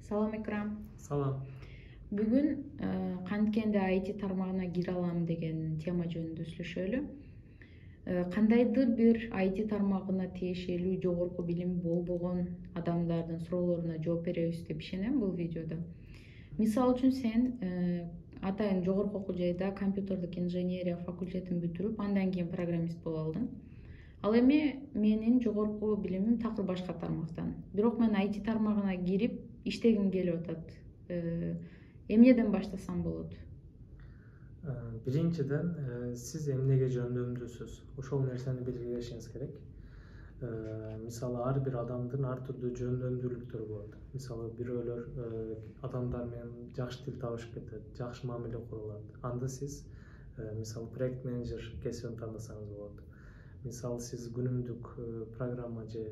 Салам экран. Салам. Бүгүн канткенде IT тармагына кире алам деген тема жөнүндө сүйлөшөлү. Кандайдыр бир IT тармагына тиешелүү жогорку билими болбогон адамдардын суроолоруна жооп беребиз деп ишенем бул видеодо. Мисалы үчүн сен атайын жогорку окуу жайда компьютердик инженерия факультетин бүтүрүп, андан кийин программист болуп алдың. Ал эми менин жогорку билимим такыр башка тармактан. Бирок мен IT тармагына кирип иштегим келип атат. Эмнеден баштасам болот? Биринчиден сиз эмнеге жөндөмдүүсүз, ошол нерсени белгилешиңиз керек. Мисалы ар бир адамдын ар түрдүү жөндөмдүүлүктөрү болот. Мисалы бирөөлөр адамдар менен жакшы тил табышып кетет, жакшы мамиле курулат. Анда сиз мисалы проект менеджер кесибин тандасаңыз болот. Мисалы сиз күнүмдүк программа же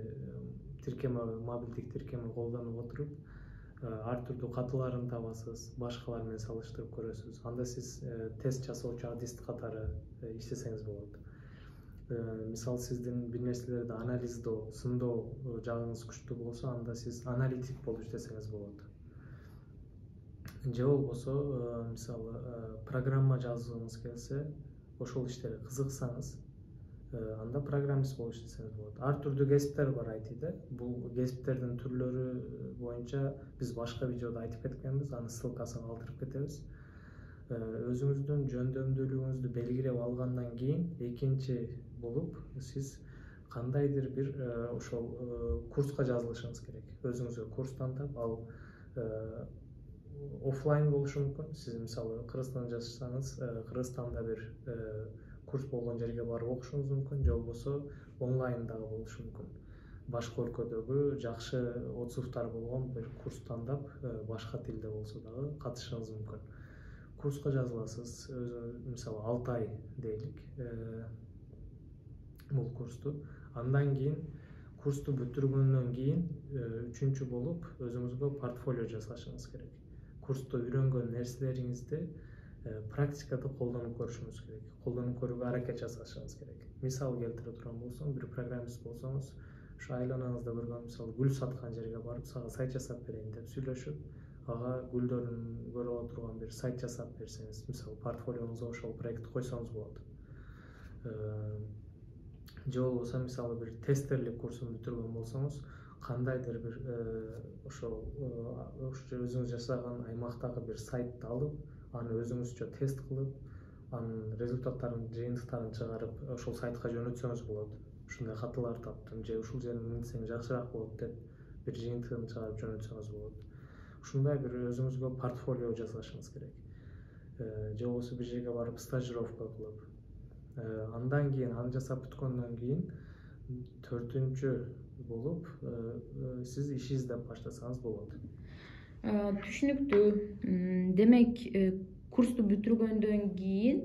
тиркеме, мобилдик тиркеме колдонуп отуруп, ар түрдүү катыларын табасыз, башкалар менен салыштырып көрөсүз. Анда сиз тест жасоочу адист катары иштесеңиз болот. Мисалы сиздин бир нерселерди анализдөө, сындоо жагыңыз күчтүү болсо, анда сиз аналитик болуп иштесеңиз болот. Же болбосо, мисалы программа жазгыңыз келсе, ошол иштерге кызыксаңыз, анда программист болуп иштесеңиз болот. Ар түрдүү кесиптер бар айтиде. Бул кесиптердин түрлөрү боюнча биз башка видеодо айтып кеткенбиз, анын ссылкасын калтырып кетебиз. Өзүңүздүн жөндөмдүүлүгүңүздү белгилеп алгандан кийин экинчи болуп сиз кандайдыр бир ошол курска жазылышыңыз керек. Өзүңүзгө курс тандап, ал офлайн болушу мүмкүн. Сиз мисалы Кыргызстанда жашасаңыз, Кыргызстанда бир курс болгон жерге барып окушуңуз мүмкүн, же болбосо онлайн дагы болушу мүмкүн. Башка өлкөдөгү жакшы отзывдар болгон бир курс тандап, башка тилде болсо дагы катышыңыз мүмкүн. Курска жазыласыз, мисалы 6 ай дейлик бул курсту. Андан кийин курсту бүтүргөндөн кийин үчүнчү болуп өзүңүзгө портфолио жасашыңыз керек. Курста үйрөнгөн нерселериңизди практикада колдонуп көрүшүңүз керек. Колдонуп көрүүгө аракет жасашыңыз керек. Мисал келтире турган болсом, бир программист болсоңуз, ушу айланаңызда көргөн мисалы гүл саткан жерге барып, сага сайт жасап берейин деп сүйлөшүп, ага гүлдөрүн көрө ала турган бир сайт жасап берсеңиз, мисалы портфолионуңузга ошол проектти койсоңуз болот. Же болбосо мисалы бир тестерлик курсун бүтүргөн болсоңуз, кандайдыр бир ошол өзүңүз жашаган аймактагы бир сайтты алып, аны өзүңүзчө тест кылып, анын результаттарын, жыйынтыктарын чыгарып, ошол сайтка жөнөтсөңүз болот. Ушундай катылар таптым, же ушул жерин минтсең жакшыраак болот деп бир жыйынтыгын чыгарып жөнөтсөңүз болот. Ушундай бир өзүңүзгө портфолио жасашыңыз керек. Же болбосо бир жерге барып стажировка кылып, андан кийин аны жасап бүткөндөн кийин 4-үнчү болуп сиз иш издеп баштасаңыз болот. Түшүнүктүү. Демек, курсту бүтүргөндөн кийин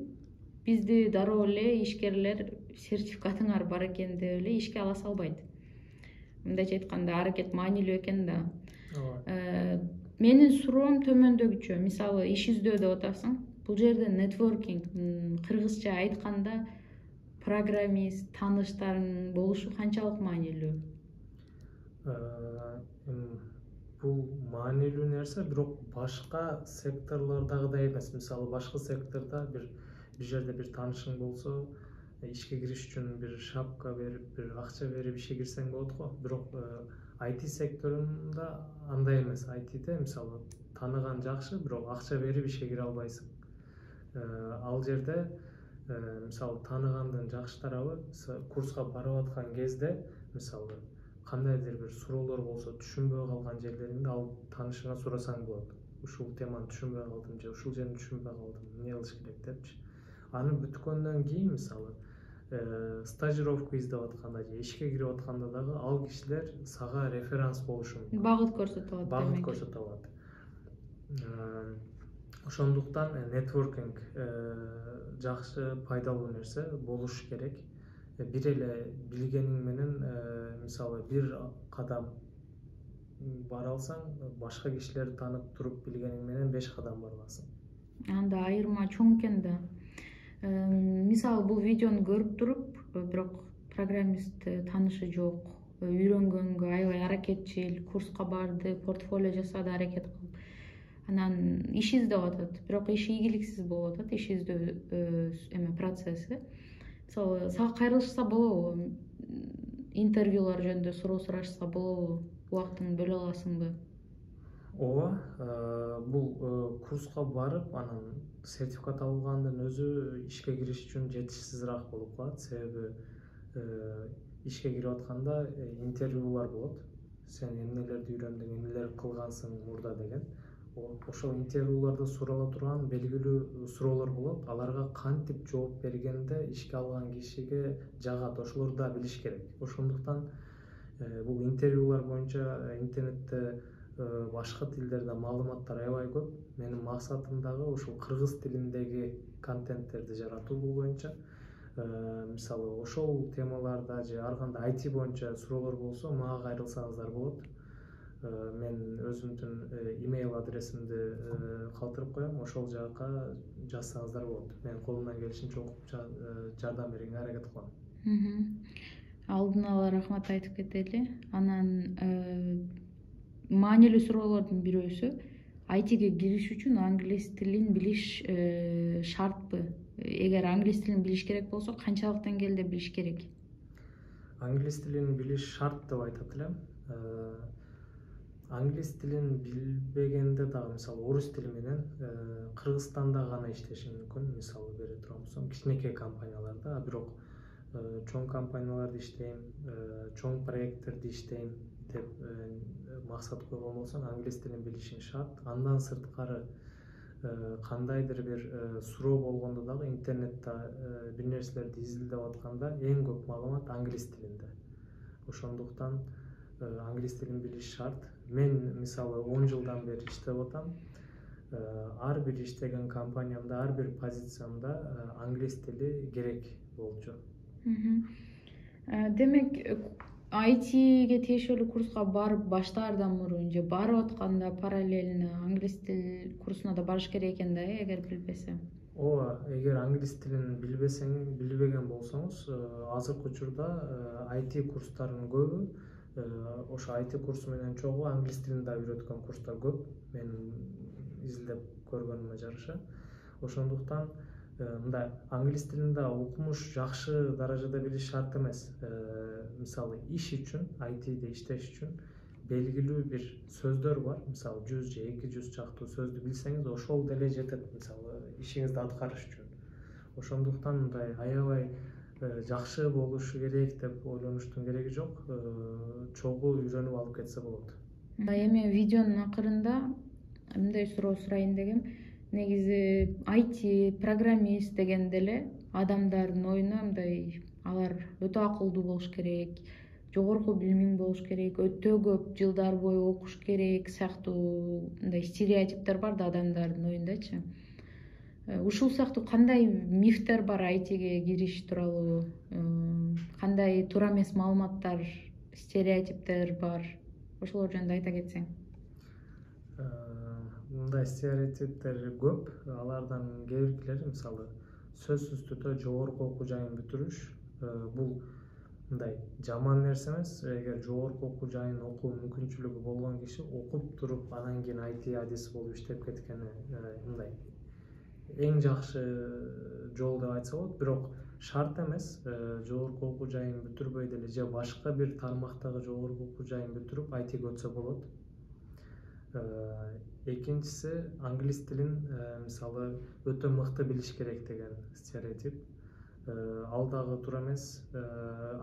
бизди дароо эле ишкерлер сертификатыңар бар экен деп эле ишке ала салбайт. Мындайча айтканда, аракет маанилүү экен да. Менин суроом төмөндөгүчө. Мисалы, иш издөө деп атасың. Бул жерде нетворкинг, кыргызча айтканда, программист, тааныштарың болушу канчалык маанилүү? Бул маанилүү нерсе, бирок башка секторлордагыдай эмес. Мисалы башка сектордо бир жерде бир таанышың болсо, ишке кириш үчүн бир шапка берип, бир акча берип ишке кирсең болот го. Бирок IT секторунда андай эмес. ITде мисалы тааныган жакшы, бирок акча берип ишке кире албайсың. Ал жерде мисалы тааныгандын жакшы тарабы, курска барып аткан кезде, мисалы кандайдыр бир суроолор болсо, түшүнбөй калган жерлериңди ал таанышыңа сурасаң болот. Ушул теманы түшүнбөй калдым, же ушул жерин түшүнбөй калдым, эмне кылыш керек депчи. Аны бүткөндөн кийин мисалы стажировка издеп атканда же ишке кирип атканда дагы ал кишилер сага реферанс болушу мүмкүн. Багыт көрсөтө алат. Багыт көрсөтө алат. Ошондуктан нетворкинг жакшы, пайдалуу нерсе, болуш керек. Бир эле билгениң менен, мисалы бир кадам бара алсаң, башка кишилерди таанып туруп билгениң менен 5 кадам бара аласың. Анда айырма чоң экен да. Мисалы бул видеону көрүп туруп, бирок программист таанышы жок, үйрөнгөнгө аябай аракетчил, курска барды, портфолио жасады, аракет кылып анан иш издеп атат. Бирок иши ийгиликсиз болуп атат, иш издөө эме процесси. Мисалы сага кайрылышса болобу? Интервьюлар жөнүндө суроо сурашса болобу? Убактыңды бөлө аласыңбы? Ооба, бул курска барып, анан сертификат алгандын өзү ишке кириш үчүн жетишсизирээк болуп калат. Себеби ишке кирип атканда интервьюлар болот. Сен эмнелерди үйрөндүң, эмнелерди кылгансың мурда деген. Ошол интервьюларда сурала турган белгилүү суроолор болот. Аларга кантип жооп бергенде ишке алган кишиге жагат, ошолорду да билиш керек. Ошондуктан бул интервьюлар боюнча интернетте башка тилдерде маалыматтар аябай көп. Менин максатым дагы ушул кыргыз тилиндеги контенттерди жаратуу бул боюнча. Мисалы ошол темаларда же ар кандай IT боюнча суроолор болсо мага кайрылсаңыздар болот. Мен өзүмдүн имейл адресимди калтырып коем, ошол жака жазсаңыздар болот. Мен колумдан келишинче окуп жардам берүүгө аракет кылам. Алдын ала рахмат айтып кетели. Анан маанилүү суроолордун бирөөсү, ITге кириш үчүн англис тилин билиш шартпы? Эгер англис тилин билиш керек болсо, канчалык деңгээлде билиш керек? Англис тилин билиш шарт деп айтат элем. Англис тилин билбегенде дагы, мисалы орус тили менен Кыргызстанда гана иштеши мүмкүн. Мисалы бере турган болсом, кичинекей компанияларда, бирок чоң компанияларда иштейм, чоң проекттерди иштейм деп максат койгон болсоң, англис тилин билишиң шарт. Андан сырткары кандайдыр бир суроо болгондо дагы интернетте бир нерселерди изилдеп атканда эң көп маалымат англис тилинде. Ошондуктан англис тилин билиш шарт. Мен мисалы 10 жылдан бери иштеп атам. Ар бир иштеген компаниямда, ар бир позициямда англис тили керек болчу. Демек, ITге тиешелүү курска барып баштаардан мурун же барып атканда параллельно англис тил курсуна да барыш керек экен да, эгер билбесе? Ооба, эгер англис тилин билбеген болсоңуз, азыркы учурда IT курстарынын көбү, ошо IT курсу менен чогуу англис тилин да үйрөткөн курстар көп, мен изилдеп көргөнүмө жараша. Ошондуктан мындай англис тилинде окумуш жакшы даражада билиш шарт эмес. Мисалы иш үчүн, ITде иштеш үчүн белгилүү бир сөздөр бар. Мисалы 100 же 200 чактуу сөздү билсеңиз, ошол деле жетет, мисалы ишиңизди аткарыш үчүн. Ошондуктан мындай аябай жакшы болушу керек деп ойлонуштун кереги жок. Чогуу үйрөнүп алып кетсе болот. Эми видеонун акырында мындай суроо сурайын дегем. Негизи IT программист дегенде эле адамдардын оюна мындай алар өтө акылдуу болуш керек, жогорку билимиң болуш керек, өтө көп жылдар бою окуш керек сыяктуу мындай стереотиптер бар да адамдардын оюндачы. Ушул сыяктуу кандай мифтер бар ITге кириш тууралуу? Кандай туура эмес маалыматтар, стереотиптер бар? Ошолор жөнүндө айта кетсең. Мындай стереотиптер көп. Алардан кээ биркилери, мисалы, сөзсүз түрдө жогорку окуу жайын бүтүрүш. Бул мындай жаман нерсе эмес. Эгер жогорку окуу жайын окуу мүмкүнчүлүгү болгон киши окуп туруп анан кийин IT адиси болуп иштеп кеткени мындай эң жакшы жол деп айтса болот. Бирок шарт эмес. Жогорку окуу жайын бүтүрбөй деле же башка бир тармактагы жогорку окуу жайын бүтүрүп ITге өтсө болот. Экинчиси, англис тилин мисалы өтө мыкты билиш керек деген стереотип. Ал дагы туура эмес.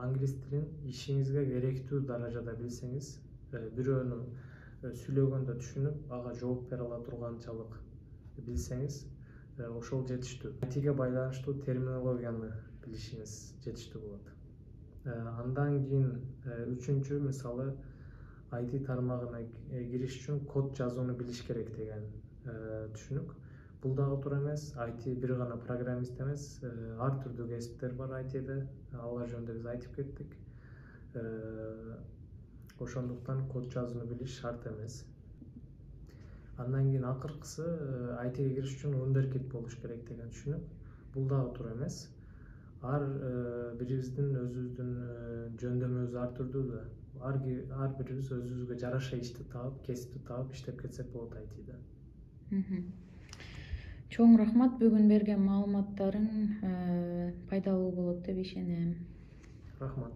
Англис тилин ишиңизге керектүү даражада билсеңиз, бирөөнү сүйлөгөндө түшүнүп, ага жооп бере ала турганчалык билсеңиз, ошол жетиштүү. ITге байланыштуу терминологияны билишиңиз жетиштүү болот. Андан кийин үчүнчү, мисалы IT тармагына кириш үчүн код жазууну билиш керек деген түшүнүк. Бул дагы туура эмес. IT бир гана программист эмес, ар түрдүү кесиптер бар ITде. Алар жөнүндө биз айтып кеттик. Ошондуктан код жазууну билиш шарт эмес. Андан кийин акыркысы, ITге кириш үчүн вундеркид болуш керек деген түшүнүк. Бул дагы туура эмес. Ар бирибиздин өзүбүздүн жөндөмүбүз ар түрдүү да. ар бирибиз өзүбүзгө жараша ишти таап, кесипти таап иштеп кетсек болот айтида. Чоң рахмат, бүгүн берген маалыматтарың пайдалуу болот деп ишенем. Рахмат.